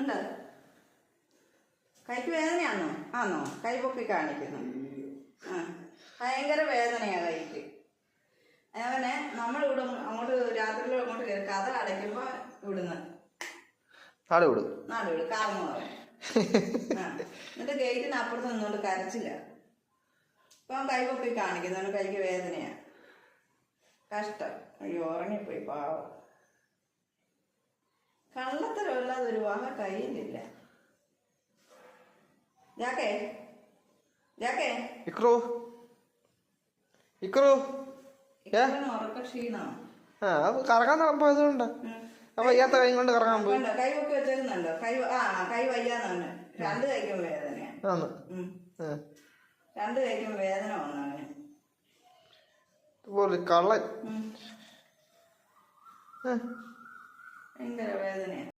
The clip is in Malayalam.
ഉണ്ട്. കൈക്ക് വേദനയാണോ? ആണോ? കൈ പൊക്കി കാണിക്കുന്നു. ആ, ഭയങ്കര വേദനയാ കൈക്ക്. അങ്ങനെ നമ്മളിവിടെ അങ്ങോട്ട് രാത്രിയിലും അങ്ങോട്ട് കയറി കഥ അടയ്ക്കുമ്പോ ഇവിടുന്ന് നാട് വിടും കാർന്ന് പറയും. ആ, എന്നിട്ട് ഗേറ്റിന് അപ്പുറത്ത് നിന്നുകൊണ്ട് കരച്ചില്ല. ഇപ്പൊ കൈ പൊക്കി കാണിക്കുന്നു. കൈക്ക് വേദനയാ. കഷ്ടം. അയ്യോ, ഉറങ്ങിപ്പോയി പാവം. കള്ളത്തരമില്ലാതെ ഒരു വക കയ്യിലില്ല. ജാക്കേ ജാക്കേ ഉറക്ക ക്ഷീണമാണ്. കറങ്ങാൻ പോയതുകൊണ്ട് വയ്യാത്ത കൈ കൊണ്ട് കറങ്ങാൻ പോയി. കൈ പൊക്കി വെച്ചേക്കുന്നുണ്ടോ? കൈ വയ്യാന്നാണ്. രണ്ട് കൈക്കും വേദനയാണ്. രണ്ട് കൈക്കും വേദന വന്നവന്. കള്ളൻ ഭയങ്കര വേദനയാണ്.